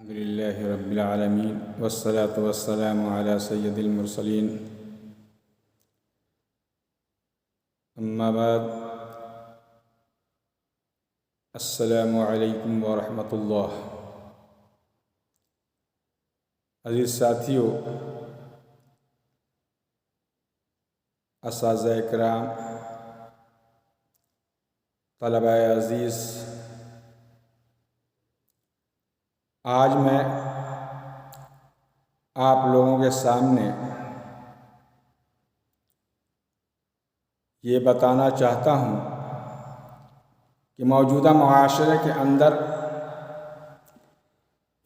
الحمدللہ رب العالمین والصلاة والسلام علی سید المرسلین اما بعد السلام علیکم ورحمۃ اللہ۔ عزیز ساتھیو، اساتذہ کرام، طلبہ عزیز، آج میں آپ لوگوں کے سامنے یہ بتانا چاہتا ہوں کہ موجودہ معاشرے کے اندر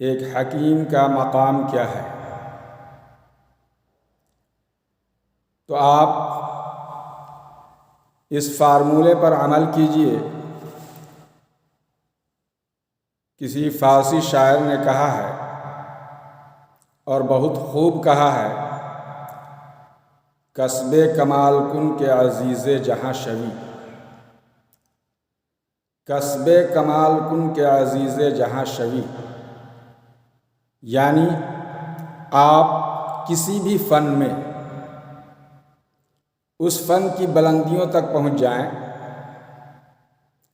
ایک حکیم کا مقام کیا ہے۔ تو آپ اس فارمولے پر عمل کیجئے۔ کسی فارسی شاعر نے کہا ہے اور بہت خوب کہا ہے، کسب کمال کن کے عزیز جہاں شوی، کسب کمال کن کے عزیز جہاں شوی، یعنی آپ کسی بھی فن میں اس فن کی بلندیوں تک پہنچ جائیں،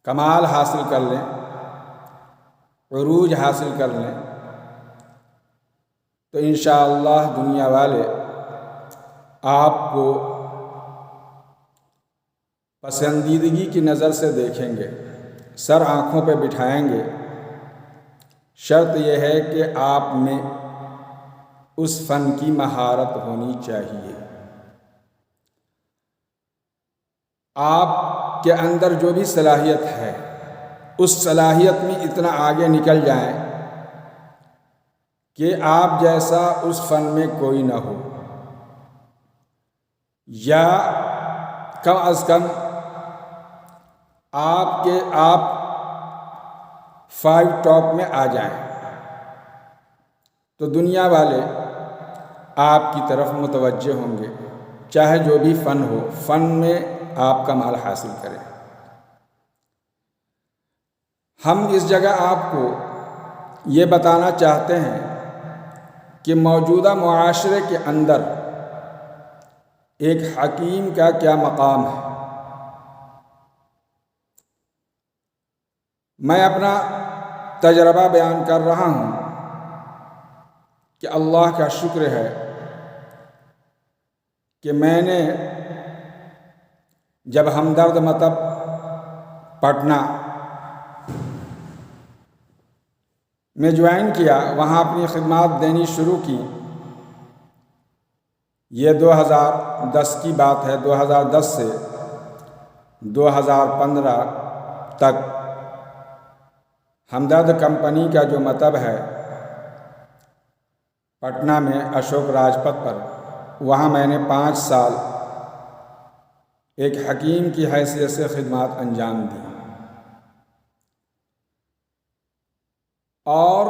کمال حاصل کر لیں، عروج حاصل کر لیں، تو انشاءاللہ دنیا والے آپ کو پسندیدگی کی نظر سے دیکھیں گے، سر آنکھوں پہ بٹھائیں گے۔ شرط یہ ہے کہ آپ میں اس فن کی مہارت ہونی چاہیے۔ آپ کے اندر جو بھی صلاحیت ہے، اس صلاحیت میں اتنا آگے نکل جائیں کہ آپ جیسا اس فن میں کوئی نہ ہو، یا کم از کم آپ 5 ٹاپ میں آ جائیں، تو دنیا والے آپ کی طرف متوجہ ہوں گے، چاہے جو بھی فن ہو، فن میں آپ کمال حاصل کریں۔ ہم اس جگہ آپ کو یہ بتانا چاہتے ہیں کہ موجودہ معاشرے کے اندر ایک حکیم کا کیا مقام ہے۔ میں اپنا تجربہ بیان کر رہا ہوں کہ اللہ کا شکر ہے کہ میں نے جب ہمدرد مطب پٹنہ میں جوائن کیا، وہاں اپنی خدمات دینی شروع کی۔ یہ 2010 کی بات ہے۔ 2010 سے 2015 تک ہمدرد کمپنی کا جو مطب ہے پٹنہ میں اشوک راجپتھ پر، وہاں میں نے 5 سال ایک حکیم کی حیثیت سے خدمات انجام دی۔ اور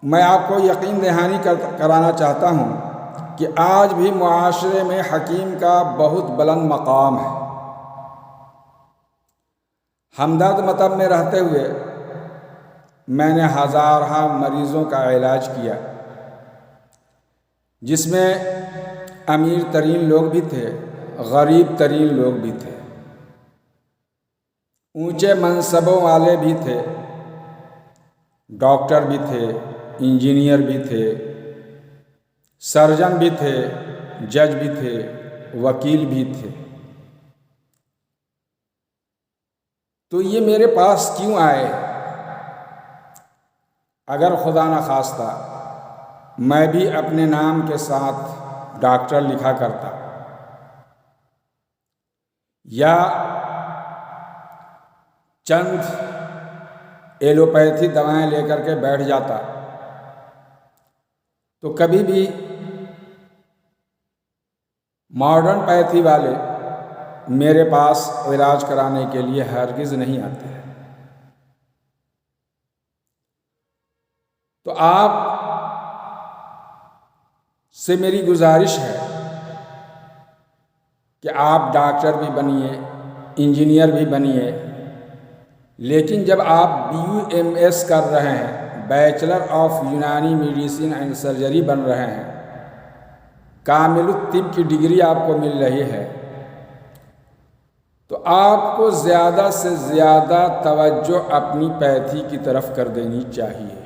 میں آپ کو یقین دہانی کرانا چاہتا ہوں کہ آج بھی معاشرے میں حکیم کا بہت بلند مقام ہے۔ ہمدرد مطب میں رہتے ہوئے میں نے ہزارہ مریضوں کا علاج کیا، جس میں امیر ترین لوگ بھی تھے، غریب ترین لوگ بھی تھے، اونچے منصبوں والے بھی تھے، ڈاکٹر بھی تھے، انجینئر بھی تھے، سرجن بھی تھے، جج بھی تھے، وکیل بھی تھے۔ تو یہ میرے پاس کیوں آئے؟ اگر خدا نخواستہ میں بھی اپنے نام کے ساتھ ڈاکٹر لکھا کرتا، یا چند ایلوپیتھی دوائیں لے کر کے بیٹھ جاتا، تو کبھی بھی ماڈرن پیتھی والے میرے پاس علاج کرانے کے لیے ہرگز نہیں آتے ہیں۔ تو آپ سے میری گزارش ہے کہ آپ ڈاکٹر بھی بنیے، انجینئر بھی بنیے، لیکن جب آپ BUMS کر رہے ہیں، بیچلر آف یونانی میڈیسن اینڈ سرجری بن رہے ہیں، کامل الطب کی ڈگری آپ کو مل رہی ہے، تو آپ کو زیادہ سے زیادہ توجہ اپنی پیتھی کی طرف کر دینی چاہیے،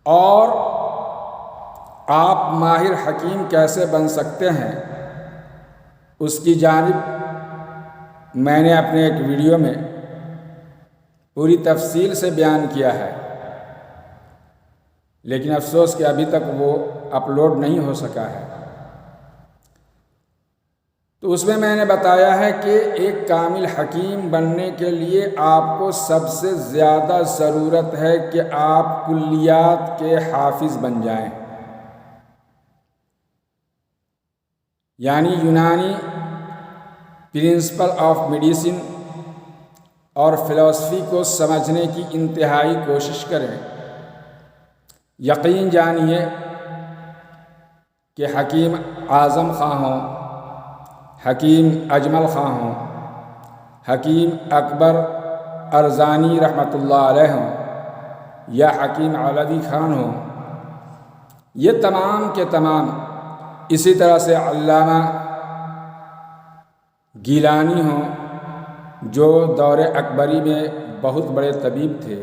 اور آپ ماہر حکیم کیسے بن سکتے ہیں اس کی جانب میں نے اپنے ایک ویڈیو میں پوری تفصیل سے بیان کیا ہے، لیکن افسوس کہ ابھی تک وہ اپلوڈ نہیں ہو سکا ہے۔ تو اس میں نے بتایا ہے کہ ایک کامل حکیم بننے کے لیے آپ کو سب سے زیادہ ضرورت ہے کہ آپ کلیات کے حافظ بن جائیں، یعنی یونانی پرنسپل آف میڈیسن اور فلسفی کو سمجھنے کی انتہائی کوشش کریں۔ یقین جانیے کہ حکیم اعظم خاں ہوں، حکیم اجمل خاں ہوں، حکیم اکبر ارزانی رحمۃ اللہ علیہ ہوں، یا حکیم علوی خان ہوں، یہ تمام کے تمام، اسی طرح سے علامہ گیلانی ہوں جو دور اکبری میں بہت بڑے طبیب تھے،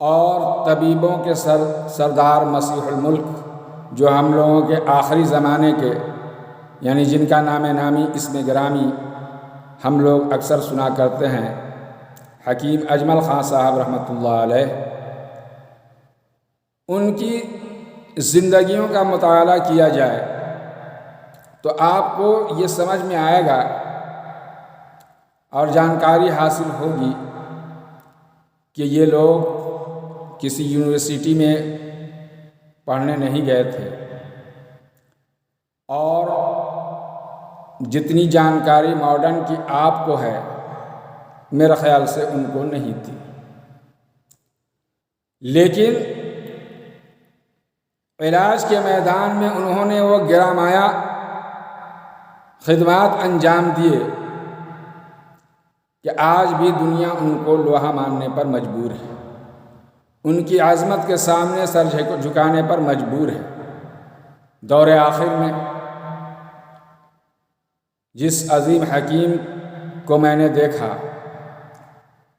اور طبیبوں کے سردار مسیح الملک جو ہم لوگوں کے آخری زمانے کے، یعنی جن کا نام نامی اسم گرامی ہم لوگ اکثر سنا کرتے ہیں، حکیم اجمل خاں صاحب رحمۃ اللہ علیہ، ان کی زندگیوں کا مطالعہ کیا جائے تو آپ کو یہ سمجھ میں آئے گا اور جانکاری حاصل ہوگی کہ یہ لوگ کسی یونیورسٹی میں پڑھنے نہیں گئے تھے، اور جتنی جانکاری ماڈرن کی آپ کو ہے میرے خیال سے ان کو نہیں تھی، لیکن علاج کے میدان میں انہوں نے وہ گرامایا خدمات انجام دیے کہ آج بھی دنیا ان کو لوہا ماننے پر مجبور ہے، ان کی عظمت کے سامنے سر جھکانے پر مجبور ہے۔ دور آخر میں جس عظیم حکیم کو میں نے دیکھا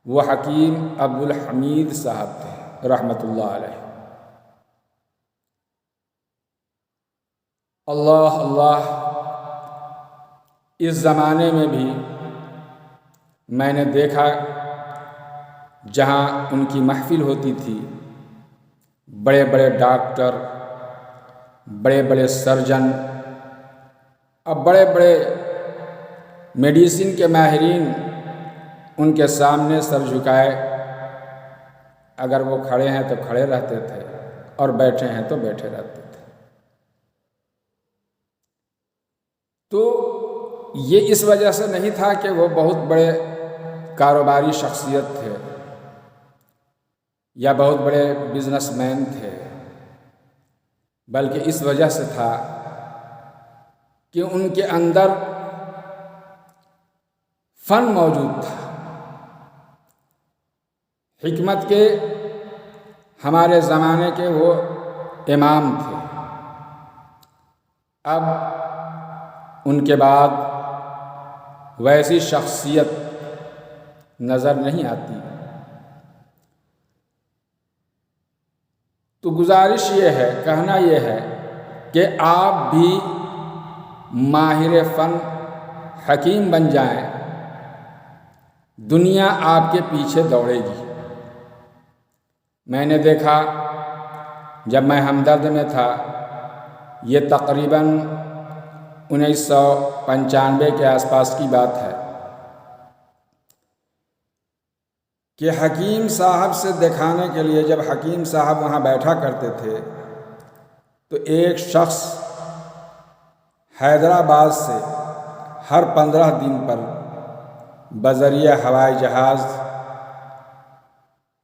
وہ حکیم عبدالحمید صاحب تھے رحمۃ اللہ علیہ۔ اللہ اللہ، اس زمانے میں بھی میں نے دیکھا جہاں ان کی محفل ہوتی تھی، بڑے بڑے ڈاکٹر، بڑے بڑے سرجن اور بڑے بڑے میڈیسن کے ماہرین ان کے سامنے سر جھکائے، اگر وہ کھڑے ہیں تو کھڑے رہتے تھے اور بیٹھے ہیں تو بیٹھے رہتے تھے۔ تو یہ اس وجہ سے نہیں تھا کہ وہ بہت بڑے کاروباری شخصیت تھے یا بہت بڑے بزنس مین تھے، بلکہ اس وجہ سے تھا کہ ان کے اندر فن موجود تھا، حکمت کے ہمارے زمانے کے وہ امام تھے۔ اب ان کے بعد ویسی شخصیت نظر نہیں آتی، تو گزارش یہ ہے، کہنا یہ ہے کہ آپ بھی ماہر فن حکیم بن جائیں، دنیا آپ کے پیچھے دوڑے گی۔ میں نے دیکھا جب میں ہمدرد میں تھا، یہ تقریباً 1995 کے آس پاس کی بات ہے، کہ حکیم صاحب سے دکھانے کے لیے جب حکیم صاحب وہاں بیٹھا کرتے تھے تو ایک شخص حیدرآباد سے ہر 15 دن پر بذریعہ ہوائی جہاز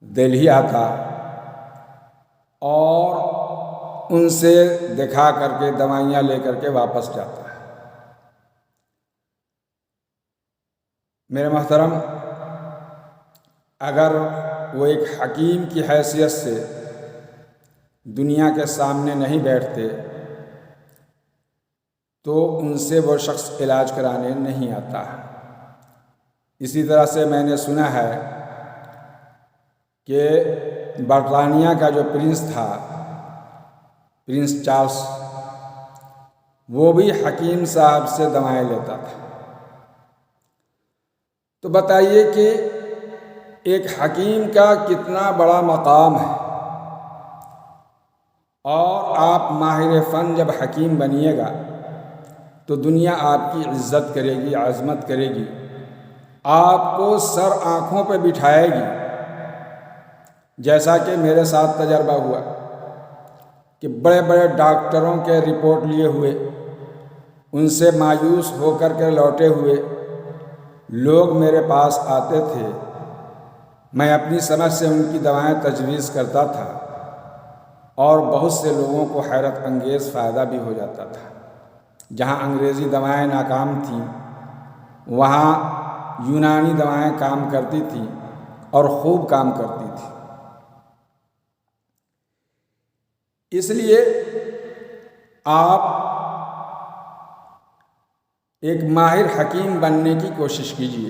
دہلی آتا اور ان سے دکھا کر کے دوائیاں لے کر کے واپس جاتا ہے۔ میرے محترم، اگر وہ ایک حکیم کی حیثیت سے دنیا کے سامنے نہیں بیٹھتے تو ان سے وہ شخص علاج کرانے نہیں آتا۔ اسی طرح سے میں نے سنا ہے کہ برطانیہ کا جو پرنس تھا، پرنس چارلس، وہ بھی حکیم صاحب سے دوائیں لیتا تھا۔ تو بتائیے کہ ایک حکیم کا کتنا بڑا مقام ہے، اور آپ ماہر فن جب حکیم بنیے گا تو دنیا آپ کی عزت کرے گی، عظمت کرے گی، آپ کو سر آنکھوں پہ بٹھائے گی۔ جیسا کہ میرے ساتھ تجربہ ہوا کہ بڑے بڑے ڈاکٹروں کے رپورٹ لیے ہوئے، ان سے مایوس ہو کر کے لوٹے ہوئے لوگ میرے پاس آتے تھے۔ میں اپنی سمجھ سے ان کی دوائیں تجویز کرتا تھا، اور بہت سے لوگوں کو حیرت انگیز فائدہ بھی ہو جاتا تھا۔ جہاں انگریزی دوائیں ناکام تھیں، وہاں یونانی دوائیں کام کرتی تھیں اور خوب کام کرتی تھیں۔ اس لیے آپ ایک ماہر حکیم بننے کی کوشش کیجیے۔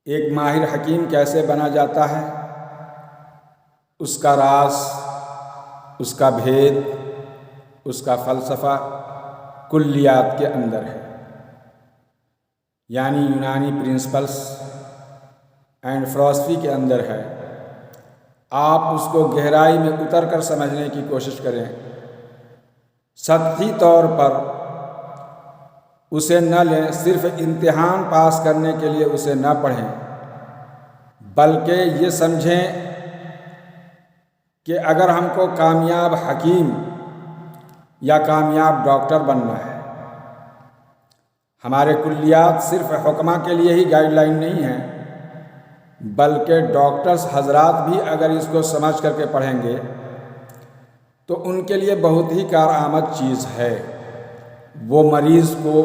ایک ماہر حکیم کیسے بنا جاتا ہے؟ اس کا راز، اس کا بھید، اس کا فلسفہ کلیات کے اندر ہے، یعنی یونانی پرنسپلس اینڈ فلسفی کے اندر ہے۔ آپ اس کو گہرائی میں اتر کر سمجھنے کی کوشش کریں، سطحی طور پر اسے نہ لیں، صرف امتحان پاس کرنے کے لیے اسے نہ پڑھیں، بلکہ یہ سمجھیں کہ اگر ہم کو کامیاب حکیم یا کامیاب ڈاکٹر بننا ہے، ہمارے کلیات صرف حکماں کے لیے ہی گائیڈ لائن نہیں ہیں، بلکہ ڈاکٹرز حضرات بھی اگر اس کو سمجھ کر کے پڑھیں گے تو ان کے لیے بہت ہی کارآمد چیز ہے۔ وہ مریض کو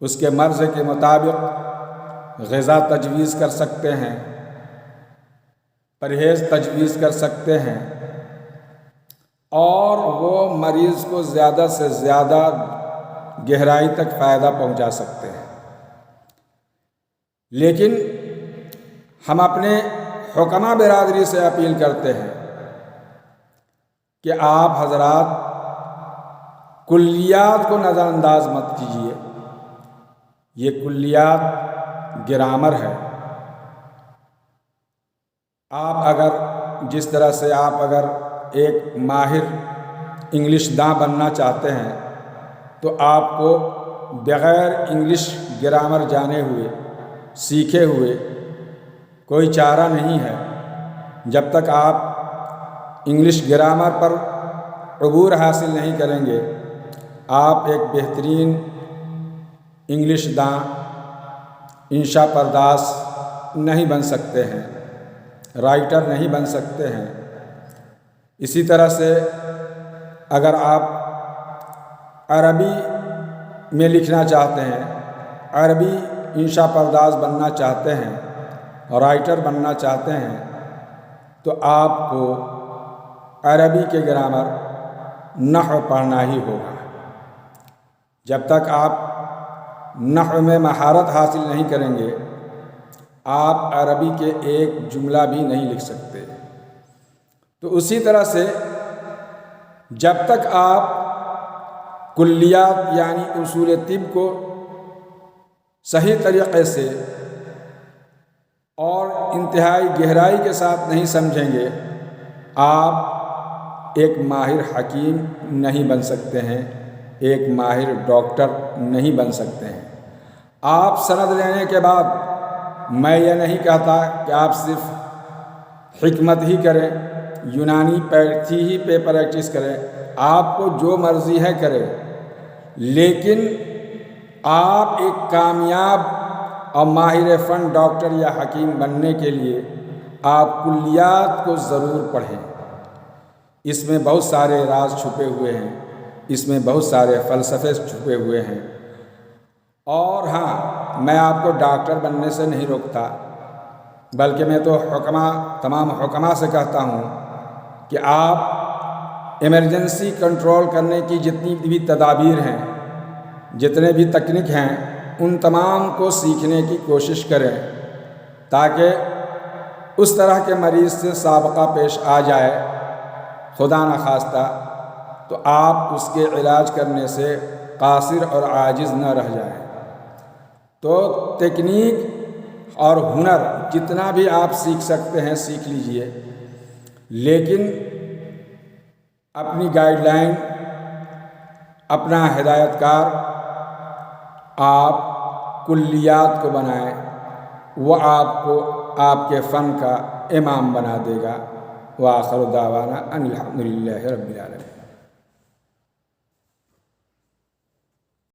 اس کے مرض کے مطابق غذا تجویز کر سکتے ہیں، پرہیز تجویز کر سکتے ہیں، اور وہ مریض کو زیادہ سے زیادہ گہرائی تک فائدہ پہنچا سکتے ہیں۔ لیکن ہم اپنے حکماء برادری سے اپیل کرتے ہیں کہ آپ حضرات کلیات کو نظر انداز مت کیجیے۔ یہ کلیات گرامر ہے۔ آپ اگر جس طرح سے آپ اگر ایک ماہر انگلش داں بننا چاہتے ہیں تو آپ کو بغیر انگلش گرامر جانے ہوئے، سیکھے ہوئے کوئی چارہ نہیں ہے۔ جب تک آپ انگلش گرامر پر عبور حاصل نہیں کریں گے، آپ ایک بہترین انگلش داں، انشا پرداز نہیں بن سکتے ہیں، رائٹر نہیں بن سکتے ہیں۔ اسی طرح سے اگر آپ عربی میں لکھنا چاہتے ہیں، عربی انشا پرداز بننا چاہتے ہیں، رائٹر بننا چاہتے ہیں، تو آپ کو عربی کے گرامر نحو پڑھنا ہی ہوگا۔ جب تک آپ نحو میں مہارت حاصل نہیں کریں گے، آپ عربی کے ایک جملہ بھی نہیں لکھ سکتے۔ تو اسی طرح سے جب تک آپ کلیات یعنی اصول طب کو صحیح طریقے سے اور انتہائی گہرائی کے ساتھ نہیں سمجھیں گے، آپ ایک ماہر حکیم نہیں بن سکتے ہیں، ایک ماہر ڈاکٹر نہیں بن سکتے ہیں۔ آپ سند لینے کے بعد، میں یہ نہیں کہتا کہ آپ صرف حکمت ہی کریں، یونانی پیتھی ہی پہ پریکٹس کریں، آپ کو جو مرضی ہے کریں، لیکن آپ ایک کامیاب اور ماہر فن ڈاکٹر یا حکیم بننے کے لیے آپ کلیات کو ضرور پڑھیں۔ اس میں بہت سارے راز چھپے ہوئے ہیں، اس میں بہت سارے فلسفے چھپے ہوئے ہیں۔ اور ہاں، میں آپ کو ڈاکٹر بننے سے نہیں روکتا، بلکہ میں تو تمام حکماء سے کہتا ہوں کہ آپ ایمرجنسی کنٹرول کرنے کی جتنی بھی تدابیر ہیں، جتنے بھی تکنیک ہیں، ان تمام کو سیکھنے کی کوشش کریں تاکہ اس طرح کے مریض سے سابقہ پیش آ جائے خدا نخواستہ تو آپ اس کے علاج کرنے سے قاصر اور عاجز نہ رہ جائیں۔ تو تکنیک اور ہنر جتنا بھی آپ سیکھ سکتے ہیں سیکھ لیجئے، لیکن اپنی گائیڈ لائن، اپنا ہدایت کار آپ کلیات کو بنائیں، وہ آپ کو آپ کے فن کا امام بنا دے گا۔ وآخر دعوانا ان الحمد للہ رب العالمین۔